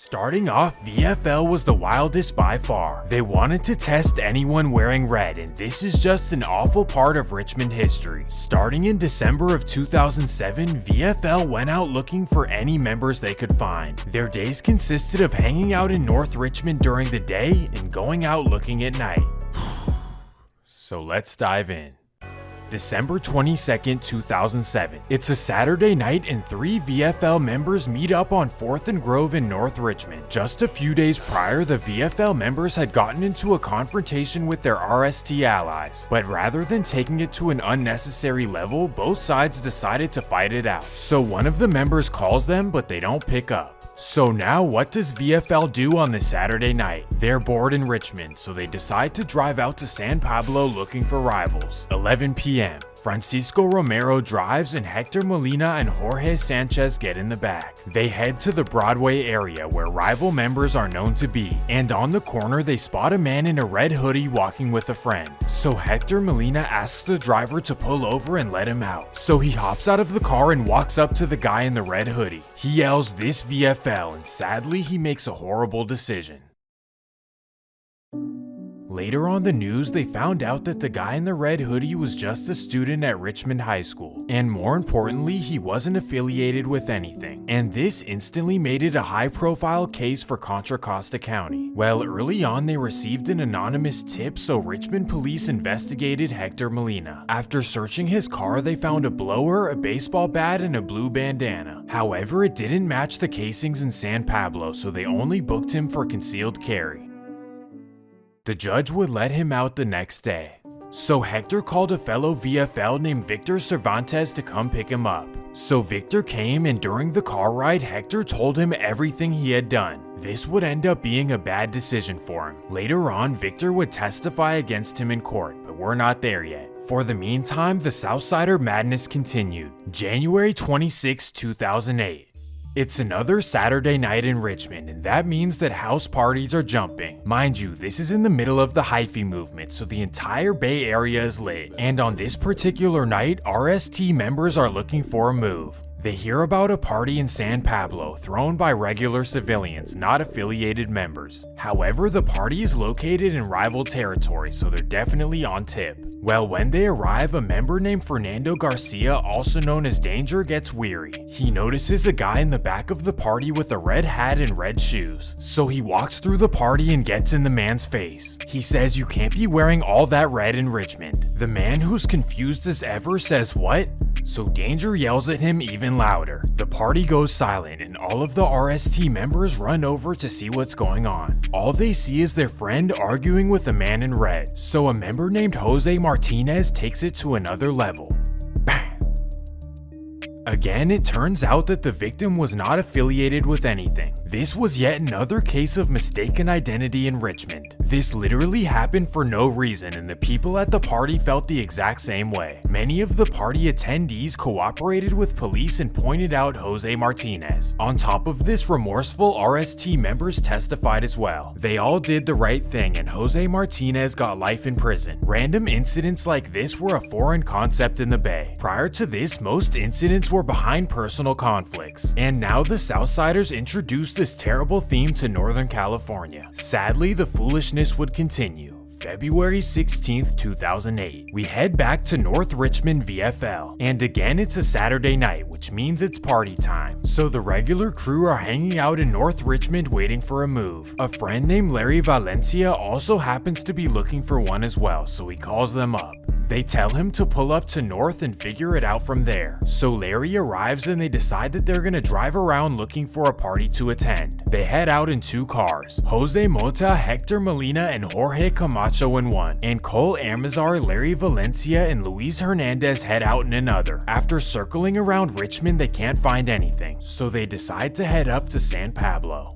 Starting off, VFL was the wildest by far. They wanted to test anyone wearing red, and this is just an awful part of Richmond history. Starting in December of 2007, VFL went out looking for any members they could find. Their days consisted of hanging out in North Richmond during the day and going out looking at night. So let's dive in. December 22nd, 2007. It's a Saturday night and 3 VFL members meet up on 4th and Grove in North Richmond. Just a few days prior, the VFL members had gotten into a confrontation with their RST allies, but rather than taking it to an unnecessary level, both sides decided to fight it out. So one of the members calls them, but they don't pick up. So now what does VFL do on this Saturday night? They're bored in Richmond, so they decide to drive out to San Pablo looking for rivals. 11 p.m. Francisco Romero drives and Hector Molina and Jorge Sanchez get in the back. They head to the Broadway area where rival members are known to be, and on the corner they spot a man in a red hoodie walking with a friend. So Hector Molina asks the driver to pull over and let him out. So he hops out of the car and walks up to the guy in the red hoodie. He yells, "This VFL," and sadly he makes a horrible decision. Later on the news, they found out that the guy in the red hoodie was just a student at Richmond High School, and more importantly, he wasn't affiliated with anything, and this instantly made it a high-profile case for Contra Costa County. Well, early on they received an anonymous tip, so Richmond police investigated Hector Molina. After searching his car, they found a blower, a baseball bat, and a blue bandana. However, it didn't match the casings in San Pablo, so they only booked him for concealed carry. The judge would let him out the next day. So Hector called a fellow VFL named Victor Cervantes to come pick him up. So Victor came, and during the car ride, Hector told him everything he had done. This would end up being a bad decision for him. Later on, Victor would testify against him in court, but we're not there yet. For the meantime, the Southsider madness continued. January 26, 2008. It's another Saturday night in Richmond, and that means that house parties are jumping. Mind you, this is in the middle of the hyphy movement, so the entire Bay Area is lit. And on this particular night, RST members are looking for a move. They hear about a party in San Pablo thrown by regular civilians, not affiliated members. However, the party is located in rival territory, so they're definitely on tip. Well, when they arrive, a member named Fernando Garcia, also known as Danger, gets weary. He notices a guy in the back of the party with a red hat and red shoes. So he walks through the party and gets in the man's face. He says, "You can't be wearing all that red in Richmond." The man, who's confused as ever, says, "What?" So Danger yells at him even louder. The party goes silent and all of the RST members run over to see what's going on. All they see is their friend arguing with a man in red. So a member named Jose Martinez takes it to another level. Again, it turns out that the victim was not affiliated with anything. This was yet another case of mistaken identity in Richmond. This literally happened for no reason, and the people at the party felt the exact same way. Many of the party attendees cooperated with police and pointed out Jose Martinez. On top of this, remorseful RST members testified as well. They all did the right thing, and Jose Martinez got life in prison. Random incidents like this were a foreign concept in the Bay. Prior to this, most incidents were behind personal conflicts. And now the Southsiders introduced this terrible theme to Northern California. Sadly, the foolishness would continue. February 16th, 2008. We head back to North Richmond VFL. And again, it's a Saturday night, which means it's party time. So the regular crew are hanging out in North Richmond waiting for a move. A friend named Larry Valencia also happens to be looking for one as well, so he calls them up. They tell him to pull up to North and figure it out from there. So Larry arrives and they decide that they're gonna drive around looking for a party to attend. They head out in 2 cars. Jose Mota, Hector Molina, and Jorge Camacho in one. And Cole Amazar, Larry Valencia, and Luis Hernandez head out in another. After circling around Richmond, they can't find anything. So they decide to head up to San Pablo.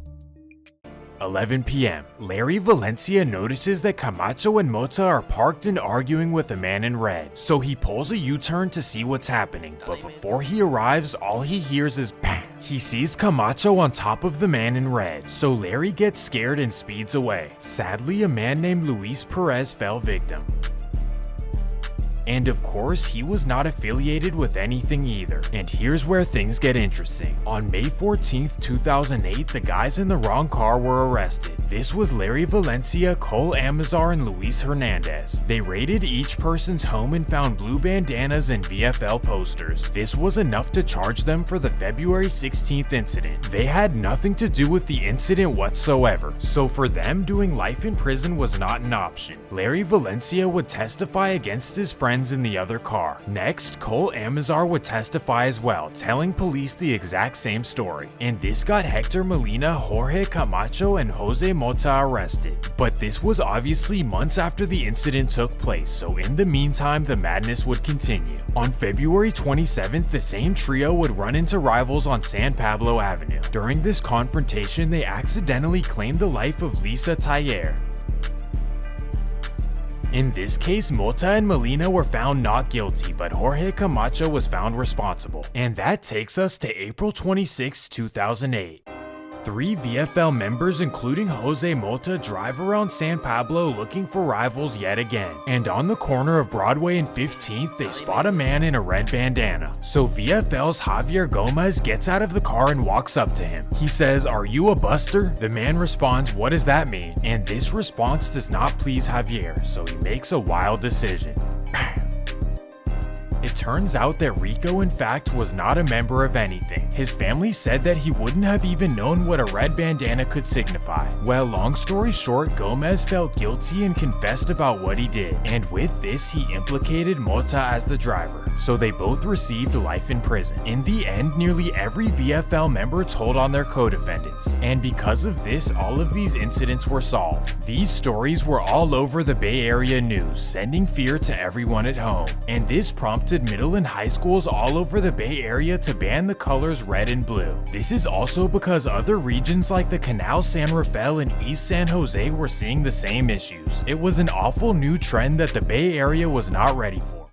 11 p.m. Larry Valencia notices that Camacho and Mota are parked and arguing with a man in red. So he pulls a U-turn to see what's happening, but before he arrives, all he hears is bang. He sees Camacho on top of the man in red, so Larry gets scared and speeds away. Sadly, a man named Luis Perez fell victim. And of course, he was not affiliated with anything either. And here's where things get interesting. On May 14th, 2008, the guys in the wrong car were arrested. This was Larry Valencia, Cole Amazar, and Luis Hernandez. They raided each person's home and found blue bandanas and VFL posters. This was enough to charge them for the February 16th incident. They had nothing to do with the incident whatsoever, so for them, doing life in prison was not an option. Larry Valencia would testify against his friends in the other car. Next, Cole Amazar would testify as well, telling police the exact same story. And this got Hector Molina, Jorge Camacho, and Jose Mota arrested. But this was obviously months after the incident took place, so in the meantime, the madness would continue. On February 27th, the same trio would run into rivals on San Pablo Avenue. During this confrontation, they accidentally claimed the life of Lisa Taller. In this case, Mota and Molina were found not guilty, but Jorge Camacho was found responsible. And that takes us to April 26, 2008. 3 VFL members, including Jose Mota, drive around San Pablo looking for rivals yet again. And on the corner of Broadway and 15th, they spot a man in a red bandana. So VFL's Javier Gomez gets out of the car and walks up to him. He says, "Are you a buster?" The man responds, "What does that mean?" And this response does not please Javier, so he makes a wild decision. It turns out that Rico in fact was not a member of anything. His family said that he wouldn't have even known what a red bandana could signify. Well, long story short, Gomez felt guilty and confessed about what he did. And with this, he implicated Mota as the driver. So they both received life in prison. In the end, nearly every VFL member told on their co-defendants. And because of this, all of these incidents were solved. These stories were all over the Bay Area news, sending fear to everyone at home. And this prompted middle and high schools all over the Bay Area to ban the colors red and blue. This is also because other regions like the Canal San Rafael and East San Jose were seeing the same issues. It was an awful new trend that the Bay Area was not ready for.